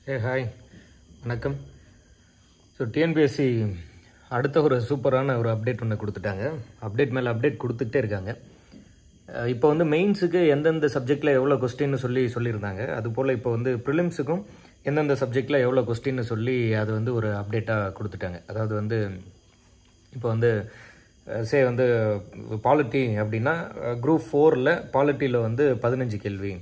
Hi வணக்கம். So TNPSC அடுத்த ஒரு சூப்பரான ஒரு அப்டேட் ஒன்று கொடுத்துட்டாங்க. அப்டேட் மேலே அப்டேட் கொடுத்துக்கிட்டே இருக்காங்க. இப்போ வந்து மெயின்ஸுக்கு எந்தெந்த சப்ஜெக்டில் எவ்வளோ கொஸ்டின்னு சொல்லியிருந்தாங்க. அதுபோல் இப்போ வந்து ப்ரிலிம்ஸுக்கும் எந்தெந்த சப்ஜெக்டில் எவ்வளோ கொஸ்டின்னு சொல்லி அது வந்து ஒரு அப்டேட்டாக கொடுத்துட்டாங்க. அதாவது வந்து இப்போ வந்து வந்து பாலிட்டி அப்படின்னா குரூப் 4ல் பாலிட்டியில் வந்து 15 கேள்வி.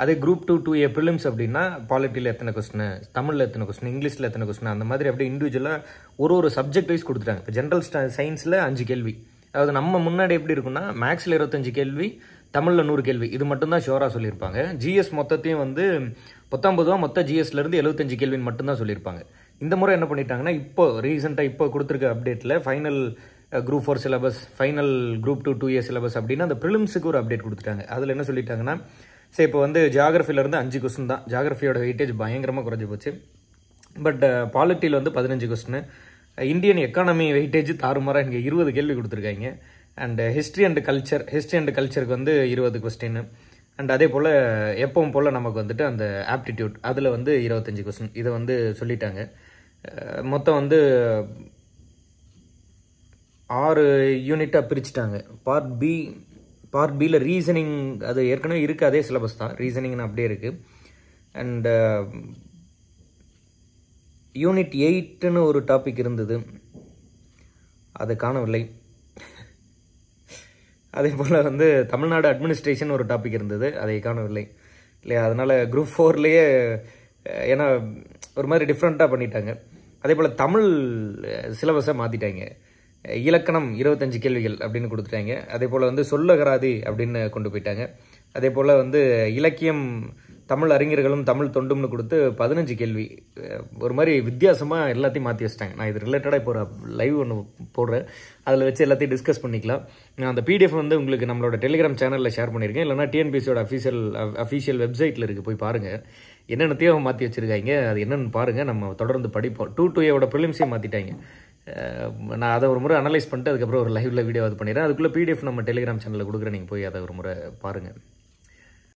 அதே குரூப் 2A ப்ரிலிம்ஸ் அப்படின்னா பாலிட்டியில் எத்தனை கொஸ்டின், தமிழில் எத்தனை கொஸ்டின், இங்கிலீஷில் எத்தனை கொஸ்டின், அந்த மாதிரி அப்படியே இண்டிவிஜுவலாக ஒரு சப்ஜெக்ட் வைஸ் கொடுத்துட்டாங்க. இப்போ ஜென்ரல் சயின்ஸில் 5 கேள்வி. அதாவது நம்ம முன்னாடி எப்படி இருக்குன்னா மேக்ஸில் 25 கேள்வி, தமிழில் 100 கேள்வி, இது மட்டும்தான் ஷோராக சொல்லியிருப்பாங்க. ஜிஎஸ் மொத்தத்தையும் வந்து 19 மொத்த ஜிஎஸ்லேருந்து 75 கேள்வின்னு மட்டும்தான் சொல்லியிருப்பாங்க. இந்த முறை என்ன பண்ணிட்டாங்கன்னா இப்போ ரீசெண்டாக இப்போ கொடுத்துருக்க அப்டேட்டில் final group 4 syllabus, final group 2A syllabus அப்படின்னா அந்த ப்ரிலிம்ஸுக்கு ஒரு அப்டேட் கொடுத்துட்டாங்க. அதில் என்ன சொல்லிட்டாங்கன்னா சரி இப்போ வந்து ஜியாகிரஃபிலேருந்து 5 கொஸ்டின் தான். ஜியாகிரஃபியோட வெயிட்டேஜ் பயங்கரமாக குறைஞ்சி போச்சு. பட் பாலிட்டியில் வந்து 15 கொஸ்டின். இந்தியன் எக்கானமி வெயிட்டேஜ் தாறுமாறாக இங்கே 20 கேள்வி கொடுத்துருக்காங்க. அண்ட் ஹிஸ்ட்ரி அண்ட் கல்ச்சருக்கு வந்து 20 கொஸ்டின். அண்ட் அதே போல் எப்பவும் போல் நமக்கு வந்துட்டு அந்த ஆப்டிடியூட் அதில் வந்து 25 கொஸ்டின். இதை வந்து சொல்லிட்டாங்க. மொத்தம் வந்து 6 யூனிட்டாக பிரிச்சுட்டாங்க. பார்ட் பியில் ரீசனிங் அது ஏற்கனவே இருக்குது, அதே சிலபஸ் தான். ரீசனிங்னு அப்படியே இருக்குது. அண்ட் யூனிட் 8ன்னு ஒரு டாபிக் இருந்தது, அது காணவில்லை. அதே போல் வந்து தமிழ்நாடு அட்மினிஸ்ட்ரேஷன் ஒரு டாபிக் இருந்தது, அதை காணவில்லை இல்லையா. அதனால் குரூப் 4லேயே ஏன்னா ஒரு மாதிரி டிஃப்ரெண்ட்டாக பண்ணிட்டாங்க. அதே போல் தமிழ் சிலபஸை மாற்றிட்டாங்க. இலக்கணம் 25 கேள்விகள் அப்படின்னு கொடுத்துட்டாங்க. அதே போல் வந்து சொல்லகராதி அப்படின்னு கொண்டு போயிட்டாங்க. அதே போல் வந்து இலக்கியம், தமிழ் அறிஞர்களும் தமிழ் தொண்டும்னு கொடுத்து 15 கேள்வி. ஒரு மாதிரி வித்தியாசமாக எல்லாத்தையும் மாற்றி வச்சிட்டாங்க. நான் இது ரிலேட்டடாக இப்போ ஒரு லைவ் ஒன்று போடுறேன், அதில் வச்சு எல்லாத்தையும் டிஸ்கஸ் பண்ணிக்கலாம். நான் அந்த பிடிஎஃப் வந்து உங்களுக்கு நம்மளோட டெலிகிராம் சேனலில் ஷேர் பண்ணியிருக்கேன். இல்லைனா டிஎன்பிஎஸ்சியோட அஃபீஷியல் வெப்சைட்டில் இருக்குது, போய் பாருங்கள். என்னென்னத்தையும் மாற்றி வச்சுருக்காங்க, அது என்னென்னு பாருங்கள். நம்ம தொடர்ந்து படிப்போம். 2A ப்ரிலிம்ஸையும் மாற்றிட்டாங்க. நான் அதை ஒரு முறை அனலைஸ் பண்ணிட்டு அதுக்கப்புறம் ஒரு லைவில் வீடியோ அது பண்ணிடுறேன். அதுக்குள்ளே பிடிஎஃப் நம்ம டெலிகிராம் சேனலில் கொடுக்குறேன், நீங்கள் போய் அதை ஒரு முறை பாருங்கள்.